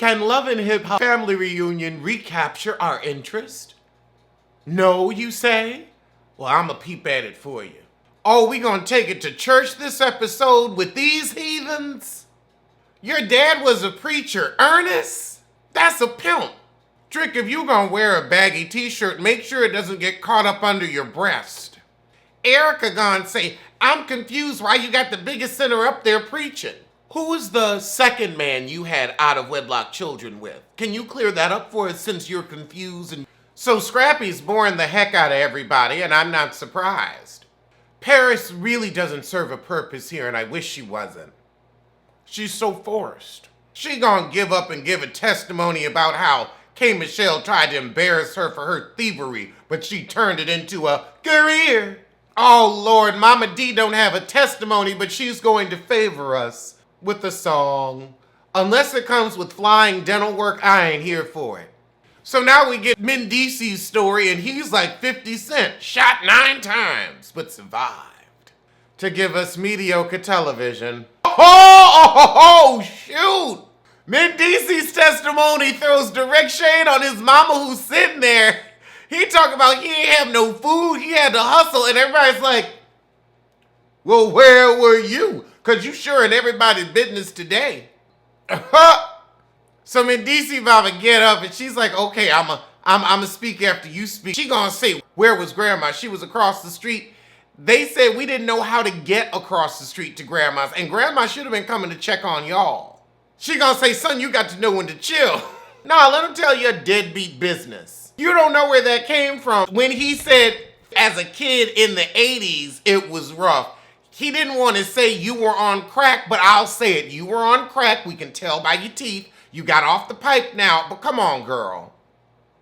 Can Love and Hip Hop Family Reunion recapture our interest? No, you say? Well, I'ma peep at it for you. Oh, we gonna take it to church this episode with these heathens? Your dad was a preacher, Ernest? That's a pimp. Trick, if you gonna wear a baggy t-shirt, make sure it doesn't get caught up under your breast. Erica gonna say, I'm confused why you got the biggest sinner up there preaching. Who was the second man you had out of wedlock children with? Can you clear that up for us since you're confused? And so Scrappy's boring the heck out of everybody, and I'm not surprised. Paris really doesn't serve a purpose here, and I wish she wasn't. She's so forced. She gonna give up and give a testimony about how K. Michelle tried to embarrass her for her thievery, but she turned it into a career. Oh Lord, Mama D don't have a testimony, but she's going to favor us with a song. Unless it comes with flying dental work, I ain't here for it. So now we get Mendeece's story, and he's like 50 Cent, shot 9 times, but survived. To give us mediocre television. Oh, shoot! Mendeece's testimony throws direct shade on his mama who's sitting there. He talk about he ain't have no food, he had to hustle, and everybody's like, well, where were you? Cause you sure in everybody's business today. So Mendeece about to get up, and she's like, okay, I'ma speak after you speak. She gonna say, where was Grandma? She was across the street. They said we didn't know how to get across the street to Grandma's, and Grandma should have been coming to check on y'all. She gonna say, son, you got to know when to chill. Nah, let him tell you a deadbeat business. You don't know where that came from. When he said, as a kid in the 80s, it was rough. He didn't want to say you were on crack, but I'll say it. You were on crack. We can tell by your teeth. You got off the pipe now, but come on, girl.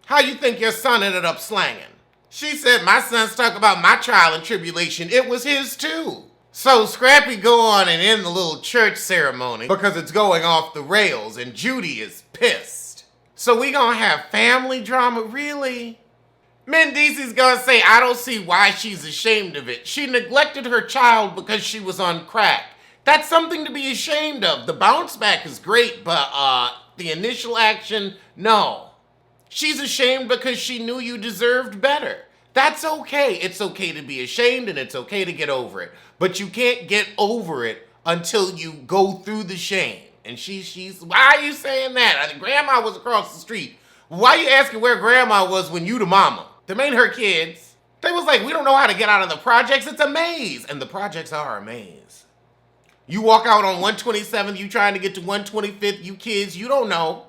How you think your son ended up slanging? She said, my son's talk about my trial and tribulation. It was his too. So Scrappy go on and end the little church ceremony because it's going off the rails and Judy is pissed. So we gonna have family drama, really? Mendeece's gonna say, I don't see why she's ashamed of it. She neglected her child because she was on crack. That's something to be ashamed of. The bounce back is great, but the initial action, no. She's ashamed because she knew you deserved better. That's okay. It's okay to be ashamed and it's okay to get over it. But you can't get over it until you go through the shame. And she's, why are you saying that? I think Grandma was across the street. Why are you asking where Grandma was when you the mama? Them ain't her kids. They was like, we don't know how to get out of the projects. It's a maze. And the projects are a maze. You walk out on 127th, you trying to get to 125th, you kids, you don't know.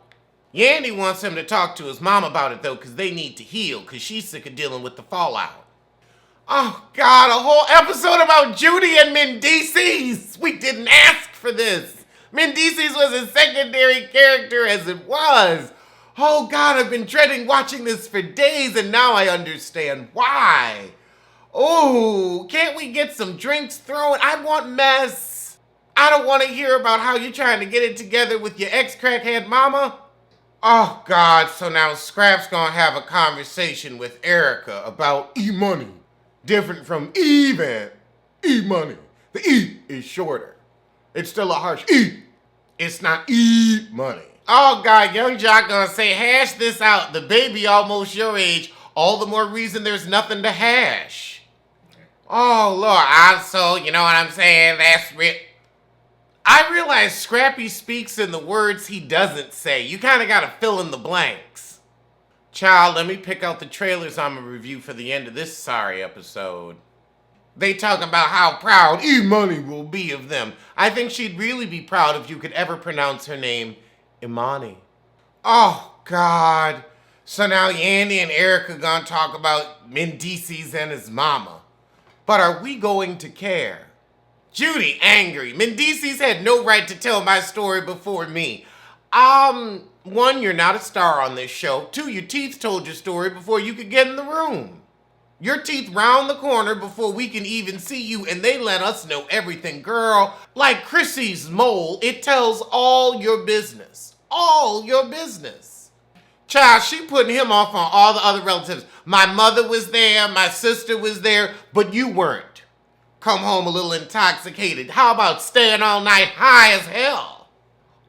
Yandy wants him to talk to his mom about it though, because they need to heal, because she's sick of dealing with the fallout. Oh God, a whole episode about Judy and Mendeece's. We didn't ask for this. Mendeece's was a secondary character as it was. Oh God, I've been dreading watching this for days and now I understand why. Oh, can't we get some drinks thrown? I want mess. I don't want to hear about how you're trying to get it together with your ex-crackhead mama. Oh God, so now Scrap's gonna have a conversation with Erica about E-money. Different from even E-money. The E is shorter. It's still a harsh E. It's not E-money. Oh God, Young Jock gonna say, hash this out. The baby almost your age. All the more reason there's nothing to hash. Oh Lord, so you know what I'm saying? That's real. I realize Scrappy speaks in the words he doesn't say. You kind of got to fill in the blanks. Child, let me pick out the trailers I'm going to review for the end of this sorry episode. They talk about how proud E-money will be of them. I think she'd really be proud if you could ever pronounce her name Imani. Oh, God. So now Yandy and Erica gonna talk about Mendeece's and his mama. But are we going to care? Judy, angry. Mendeece's had no right to tell my story before me. 1, you're not a star on this show. 2, your teeth told your story before you could get in the room. Your teeth round the corner before we can even see you, and they let us know everything, girl. Like Chrissy's mole, it tells all your business. All your business. Child, she putting him off on all the other relatives. My mother was there, my sister was there, but you weren't. Come home a little intoxicated. How about staying all night high as hell?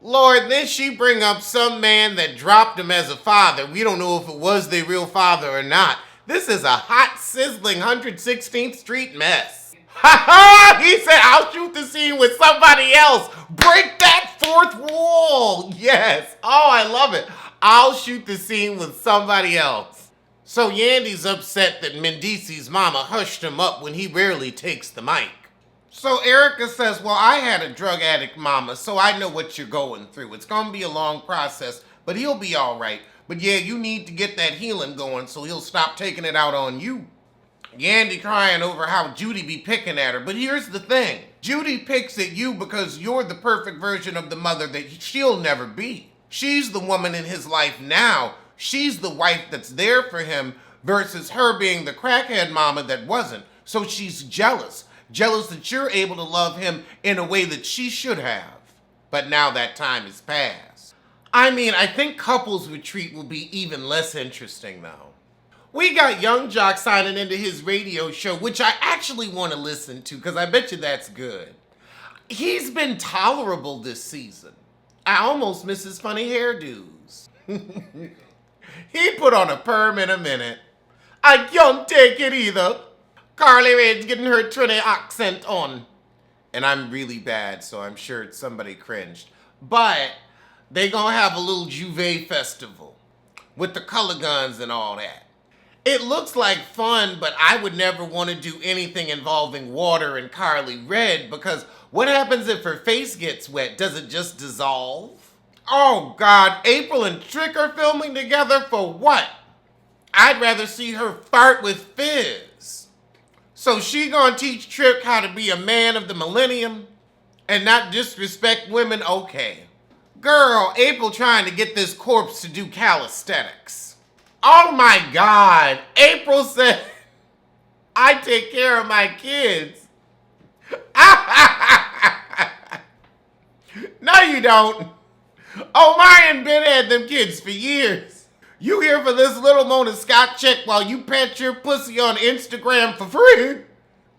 Lord, then she bring up some man that dropped him as a father. We don't know if it was their real father or not. This is a hot, sizzling 116th Street mess. Ha ha! He said, I'll shoot the scene with somebody else. Break that fourth wall. Yes. Oh, I love it. I'll shoot the scene with somebody else. So Yandy's upset that Mendici's mama hushed him up when he rarely takes the mic. So Erica says, well, I had a drug addict mama, so I know what you're going through. It's going to be a long process, but he'll be all right. But yeah, you need to get that healing going so he'll stop taking it out on you. Yandy crying over how Judy be picking at her. But here's the thing. Judy picks at you because you're the perfect version of the mother that she'll never be. She's the woman in his life now. She's the wife that's there for him versus her being the crackhead mama that wasn't. So she's jealous. Jealous that you're able to love him in a way that she should have. But now that time is past. I mean, I think couples retreat will be even less interesting though. We got Young Jock signing into his radio show, which I actually want to listen to because I bet you that's good. He's been tolerable this season. I almost miss his funny hairdos. He put on a perm in a minute. I can't take it either. Carly Rae's getting her Trinity accent on. And I'm really bad, so I'm sure somebody cringed. But they gonna have a little Juve festival with the color guns and all that. It looks like fun, but I would never want to do anything involving water and Carly Red because what happens if her face gets wet? Does it just dissolve? Oh God, April and Trick are filming together for what? I'd rather see her fart with Fizz. So she gonna teach Trick how to be a man of the millennium and not disrespect women? Okay. Girl, April trying to get this corpse to do calisthenics. Oh my God. April said, I take care of my kids. No, you don't. Omarion Ben had them kids for years. You here for this little Mona Scott check while you pet your pussy on Instagram for free?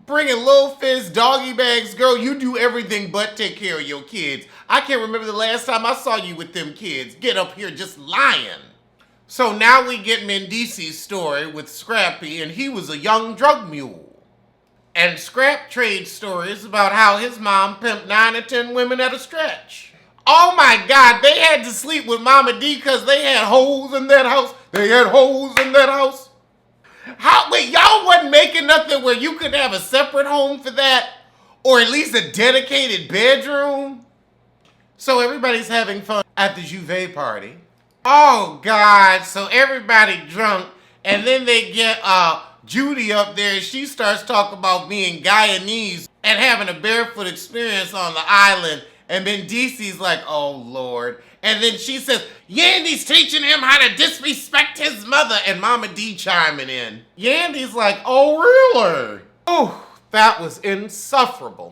Bringing Lil Fizz doggy bags, girl, you do everything but take care of your kids. I can't remember the last time I saw you with them kids. Get up here just lying. So now we get Mendici's story with Scrappy, and he was a young drug mule. And Scrap trade stories about how his mom pimped 9 or 10 women at a stretch. Oh my God, they had to sleep with Mama D because they had holes in that house. They had holes in that house. Wait, y'all wasn't making nothing where you could have a separate home for that? Or at least a dedicated bedroom? So everybody's having fun at the Juve party. Oh God, so everybody drunk, and then they get Judy up there, and she starts talking about being Guyanese and having a barefoot experience on the island, and then DC's like, oh Lord. And then she says, Yandy's teaching him how to disrespect his mother, and Mama D chiming in. Yandy's like, oh really? Oh, that was insufferable.